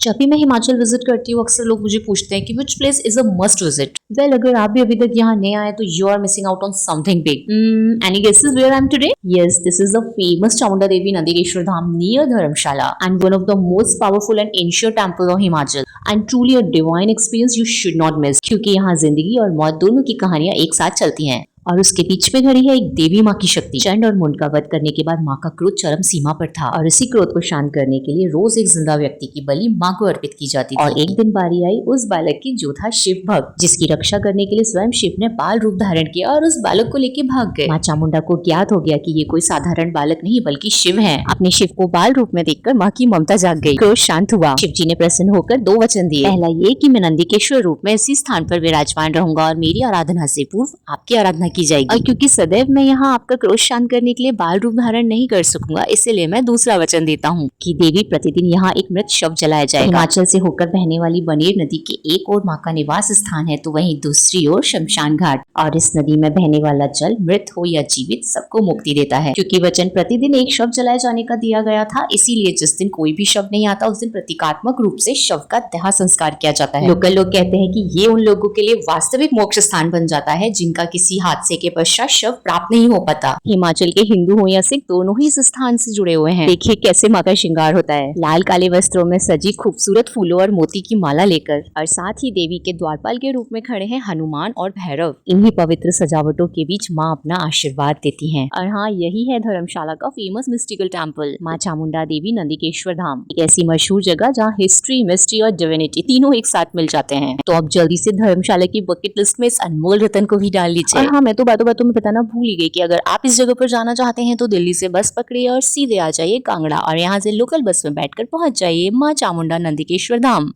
जब भी मैं हिमाचल विजिट करती हूँ अक्सर लोग मुझे पूछते हैं कि which place is a must visit. Well अगर आप भी अभी तक यहाँ नए आए तो you are missing out on something big. Any guesses where I am today? Yes, this is the famous Chamunda Devi Nandikeshwar Dham near Dharamshala and one of the most powerful and ancient temple of Himachal and truly a divine experience you should not miss, क्योंकि यहाँ जिंदगी और मौत दोनों की कहानियां एक साथ चलती हैं और उसके बीच में खड़ी है एक देवी माँ की शक्ति। चंड और मुंड का वध करने के बाद माँ का क्रोध चरम सीमा पर था और इसी क्रोध को शांत करने के लिए रोज एक जिंदा व्यक्ति की बलि माँ को अर्पित की जाती थी। और एक दिन बारी आई उस बालक की जो था शिव भक्त, जिसकी रक्षा करने के लिए स्वयं शिव ने बाल रूप धारण किया और उस बालक को लेकर भाग गए। माँ चामुंडा को ज्ञात हो गया कि ये कोई साधारण बालक नहीं बल्कि शिव है। अपने शिव को बाल रूप में देखकर माँ की ममता जाग गई, क्रोध शांत हुआ। शिव जी ने प्रसन्न होकर 2 वचन दिए। पहला ये कि मैं नंदीकेश्वर रूप में इसी स्थान पर विराजमान रहूंगा और मेरी आराधना से पूर्व आपकी आराधना की जाएगी, और क्योंकि सदैव मैं यहाँ आपका क्रोध शांत करने के लिए बाल रूप धारण नहीं कर सकूंगा, इसलिए मैं दूसरा वचन देता हूँ कि देवी प्रतिदिन यहाँ एक मृत शव जलाया जाएगा। हिमाचल से होकर बहने वाली बनेर नदी के एक ओर माँ का निवास स्थान है तो वहीं दूसरी ओर शमशान घाट, और इस नदी में बहने वाला जल मृत हो या जीवित सबको मुक्ति देता है। क्योंकि वचन प्रतिदिन एक शव जलाए जाने का दिया गया था, इसीलिए जिस दिन कोई भी शव नहीं आता उस दिन प्रतीकात्मक रूप से शव का दाह संस्कार किया जाता है। लोकल लोग कहते हैं कि ये उन लोगों के लिए वास्तविक मोक्ष स्थान बन जाता है जिनका किसी हादसे के पश्चात शव प्राप्त नहीं हो पाता। हिमाचल के हिंदू हो या सिख दोनों ही इस स्थान से जुड़े हुए हैं। देखिए कैसे माँ का श्रृंगार होता है, लाल काले वस्त्रों में सजी खूबसूरत फूलों और मोती की माला लेकर, और साथ ही देवी के द्वारपाल के रूप में खड़े हैं हनुमान और भैरव। इन्हीं पवित्र सजावटों के बीच माँ अपना आशीर्वाद देती हैं। और हाँ, यही है धर्मशाला का फेमस मिस्टिकल टेम्पल माँ चामुंडा देवी नंदीकेश्वर धाम, एक ऐसी मशहूर जगह जहाँ हिस्ट्री, मिस्ट्री और डिविनिटी तीनों एक साथ मिल जाते हैं। तो अब जल्दी से धर्मशाला की बकेट लिस्ट में इस अनमोल रतन को भी डाल लीजिए। और हाँ, मैं तो बातों बातों में बताना भूल ही गई कि अगर आप इस जगह पर जाना चाहते हैं तो दिल्ली से बस पकड़िए और सीधे आ जाइए कांगड़ा, और यहाँ से लोकल बस में बैठकर पहुंच जाइए माँ चामुंडा नंदीकेश्वर धाम।